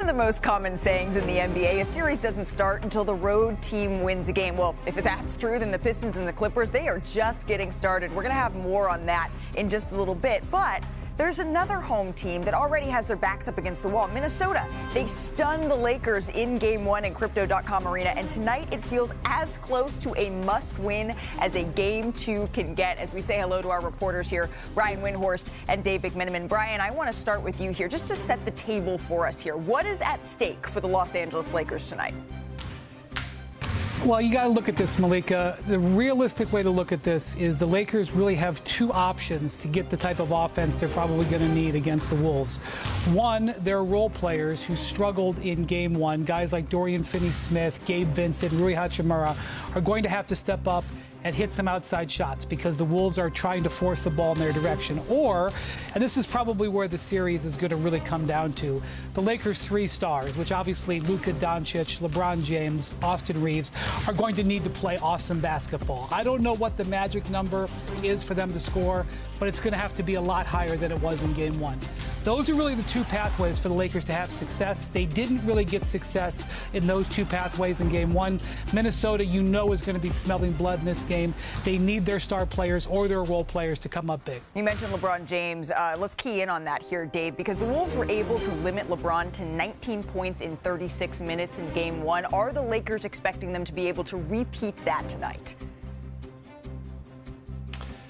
of the most common sayings in the NBA, a series doesn't start until the road team wins a game. Well, if that's true, then the Pistons and the Clippers, they are just getting started. We're going to have more on that in just a little bit. But there's another home team that already has their backs up against the wall. Minnesota, they stunned the Lakers in Game 1 in Crypto.com Arena, and tonight it feels as close to a must-win as a Game 2 can get. As we say hello to our reporters here, Brian Windhorst and Dave McMenamin. Brian, I want to start with you here, just to set the table for us here. What is at stake for the Los Angeles Lakers tonight? Well, you got to look at this, Malika. The realistic way to look at this is the Lakers really have two options to get the type of offense they're probably going to need against the Wolves. One, their role players who struggled in Game 1, guys like Dorian Finney-Smith, Gabe Vincent, Rui Hachimura, are going to have to step up and hit some outside shots because the Wolves are trying to force the ball in their direction. Or, and this is probably where the series is going to really come down to, the Lakers' three stars, which obviously Luka Doncic, LeBron James, Austin Reeves, are going to need to play awesome basketball. I don't know what the magic number is for them to score, but it's going to have to be a lot higher than it was in Game 1. Those are really the two pathways for the Lakers to have success. They didn't really get success in those two pathways in Game 1. Minnesota, you know, is going to be smelling blood in this game. They need their star players or their role players to come up big. You mentioned LeBron James. Let's key in on that here, Dave, because the Wolves were able to limit LeBron to 19 points in 36 minutes in Game 1. Are the Lakers expecting them to be able to repeat that tonight?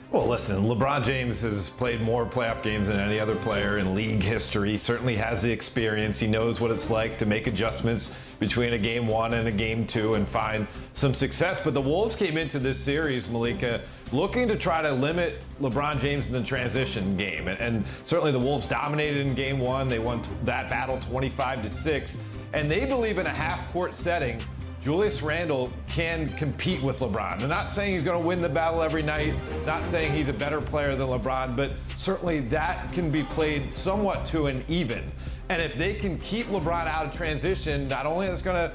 Well, listen, LeBron James has played more playoff games than any other player in league history. He certainly has the experience. He knows what it's like to make adjustments between a Game 1 and a Game 2 and find some success. But the Wolves came into this series, Malika, looking to try to limit LeBron James in the transition game. And certainly the Wolves dominated in Game 1. They won that battle 25-6. And they believe in a half-court setting, Julius Randle can compete with LeBron. I'm not saying he's going to win the battle every night, not saying he's a better player than LeBron, but certainly that can be played somewhat to an even. And if they can keep LeBron out of transition, not only is it going to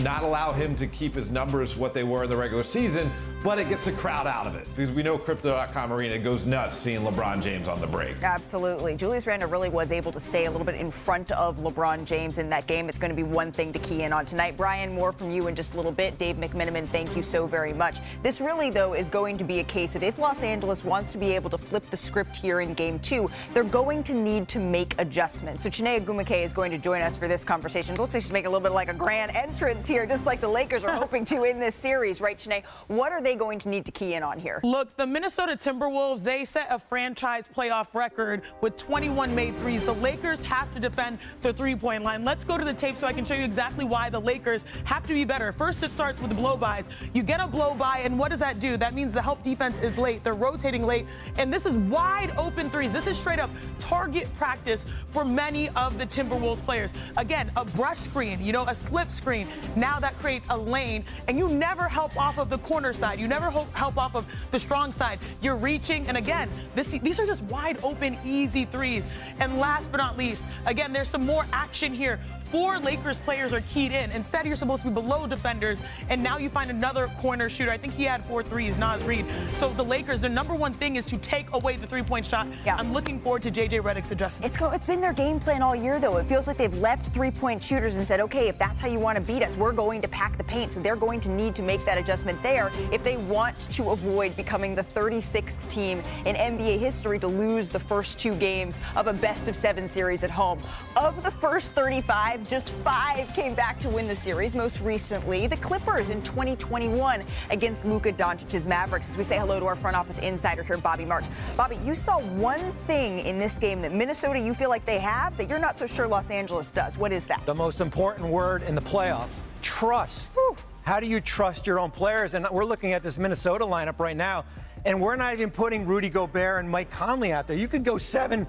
not allow him to keep his numbers what they were in the regular season, but it gets the crowd out of it. Because we know Crypto.com Arena goes nuts seeing LeBron James on the break. Absolutely. Julius Randle really was able to stay a little bit in front of LeBron James in that game. It's going to be one thing to key in on tonight. Brian, more from you in just a little bit. Dave McMenamin, thank you so very much. This really, though, is going to be a case of if Los Angeles wants to be able to flip the script here in Game 2, they're going to need to make adjustments. So Chiney Ogwumike is going to join us for this conversation. It looks like she's making a little bit like a grand entrance here, just like the Lakers are hoping to in this series, right, Chiney? What are they going to need to key in on here? Look, the Minnesota Timberwolves, they set a franchise playoff record with 21 made threes. The Lakers have to defend the three-point line. Let's go to the tape so I can show you exactly why the Lakers have to be better. First, it starts with the blow-bys. You get a blow-by, and what does that do? That means the help defense is late. They're rotating late, and this is wide open threes. This is straight up target practice for many of the Timberwolves players. Again, a brush screen, a slip screen. Now that creates a lane, and you never help off of the corner side. You never help off of the strong side. You're reaching, and again, these are just wide open, easy threes. And last but not least, again, there's some more action here. 4 Lakers players are keyed in. Instead, you're supposed to be below defenders, and now you find another corner shooter. I think he had 4 threes, Naz Reid. So the Lakers, their number one thing is to take away the three-point shot. Yeah. I'm looking forward to J.J. Redick's adjustments. It's been their game plan all year, though. It feels like they've left three-point shooters and said, okay, if that's how you want to beat us, we're going to pack the paint. So they're going to need to make that adjustment there if they want to avoid becoming the 36th team in NBA history to lose the first 2 games of a best-of-7 series at home. Of the first 35, just 5 came back to win the series. Most recently, the Clippers in 2021 against Luka Doncic's Mavericks. As we say hello to our front office insider here, Bobby Marks. Bobby, you saw one thing in this game that Minnesota, you feel like they have, that you're not so sure Los Angeles does. What is that? The most important word in the playoffs, trust. Whew. How do you trust your own players? And we're looking at this Minnesota lineup right now, and we're not even putting Rudy Gobert and Mike Conley out there. You could go 7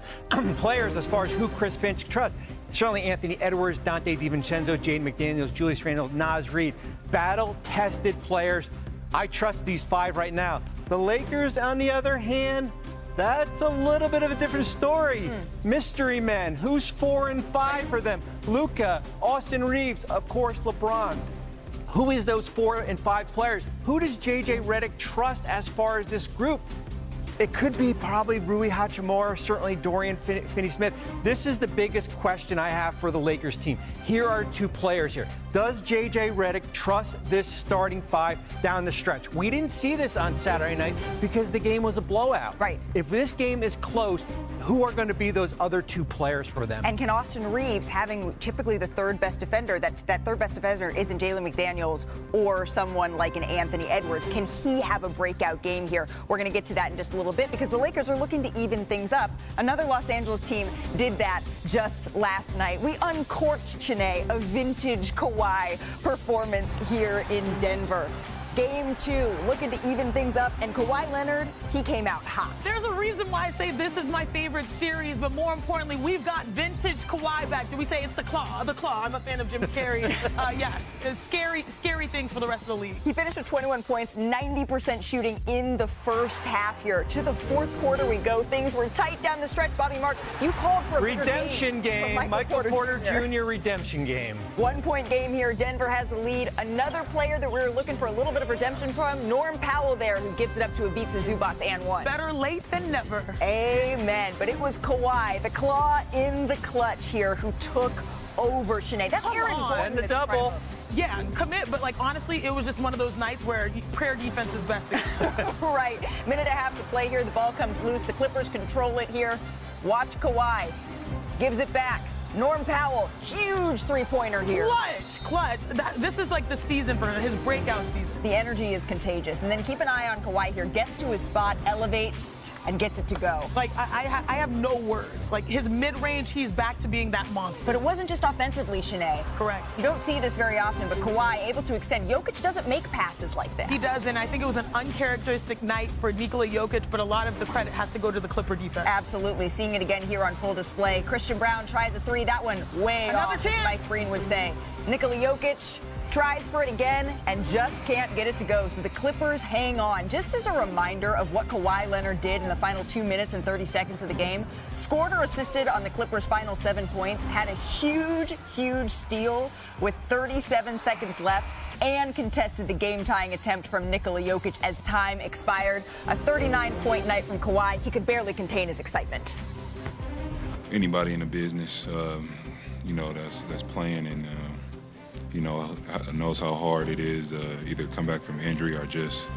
players as far as who Chris Finch trusts. Certainly Anthony Edwards, Dante DiVincenzo, Jaden McDaniels, Julius Randle, Naz Reid. Battle-tested players. I trust these 5 right now. The Lakers, on the other hand, that's a little bit of a different story. Mystery men. Who's 4 and 5 for them? Luka, Austin Reeves, of course, LeBron. Who is those 4 and 5 players? Who does J.J. Redick trust as far as this group? It could be probably Rui Hachimura, certainly Dorian Finney-Smith. This is the biggest question I have for the Lakers team. Here are two players here. Does J.J. Redick trust this starting five down the stretch? We didn't see this on Saturday night because the game was a blowout. Right. If this game is close, who are going to be those other two players for them? And can Austin Reeves, having typically the third best defender, that third best defender isn't Jalen McDaniels or someone like an Anthony Edwards, can he have a breakout game here? We're going to get to that in just a little bit because the Lakers are looking to even things up. Another Los Angeles team did that just last night. We uncorked, Chiney, a vintage Kawhi performance here in Denver. Game 2, looking to even things up, and Kawhi Leonard, he came out hot. There's a reason why I say this is my favorite series, but more importantly, we've got vintage Kawhi back. Do we say it's the claw? The claw. I'm a fan of Jim Carrey. Yes, it's scary things for the rest of the league. He finished with 21 points, 90% shooting in the first half here. To the fourth quarter we go. Things were tight down the stretch. Bobby Marks, you called for a redemption game. Michael Porter Jr. redemption game. 1 point game here. Denver has the lead. Another player that we were looking for a little bit of redemption from, Norm Powell there, who gives it up to Ivica Zubac and one. Better late than never. Amen. But it was Kawhi, the claw in the clutch here, who took over Chiney. That's Aaron Gordon. And the double. Yeah, commit, but like honestly, it was just one of those nights where prayer defense is best. Right. Minute and a half to play here. The ball comes loose. The Clippers control it here. Watch Kawhi. Gives it back. Norm Powell, huge three-pointer here. Clutch. This is like the season for him, his breakout season. The energy is contagious. And then keep an eye on Kawhi here. Gets to his spot, elevates, and gets it to go. Like, I have no words. Like, his mid-range, he's back to being that monster. But it wasn't just offensively, Chiney. Correct. You don't see this very often, but Kawhi able to extend. Jokic doesn't make passes like that. He does, and I think it was an uncharacteristic night for Nikola Jokic, but a lot of the credit has to go to the Clipper defense. Absolutely. Seeing it again here on full display. Christian Brown tries a three. That one way Another off, chance. as Mike Breen would say. Nikola Jokic tries for it again and just can't get it to go. So the Clippers hang on. Just as a reminder of what Kawhi Leonard did in the final 2 minutes and 30 seconds of the game, scored or assisted on the Clippers' final 7 points, had a huge steal with 37 seconds left, and contested the game-tying attempt from Nikola Jokic as time expired. A 39-point night from Kawhi. He could barely contain his excitement. Anybody in the business, that's playing and knows how hard it is to either come back from injury or just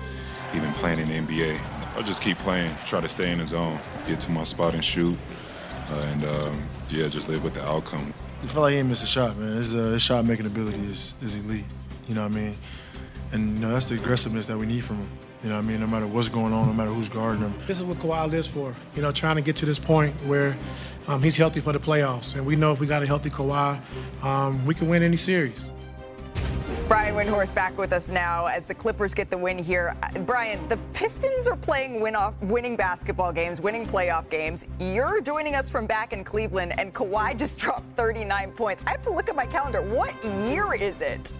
even playing in the NBA. I'll just keep playing, try to stay in the zone, get to my spot and shoot, just live with the outcome. I feel like he ain't missed a shot, man. His shot-making ability is elite, you know what I mean? And, that's the aggressiveness that we need from him, you know what I mean? No matter what's going on, no matter who's guarding him. This is what Kawhi lives for, trying to get to this point where he's healthy for the playoffs. And we know if we got a healthy Kawhi, we can win any series. Brian Windhorst back with us now as the Clippers get the win here. Brian, the Pistons are playing winning basketball games, winning playoff games. You're joining us from back in Cleveland, and Kawhi just dropped 39 points. I have to look at my calendar. What year is it?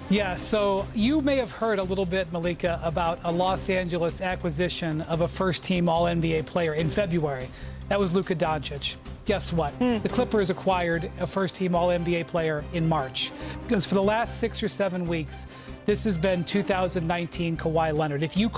Yeah, so you may have heard a little bit, Malika, about a Los Angeles acquisition of a first-team All-NBA player in February. That was Luka Doncic. Guess what? The Clippers acquired a first-team All-NBA player in March. Because for the last 6 or 7 weeks, this has been 2019 Kawhi Leonard. If you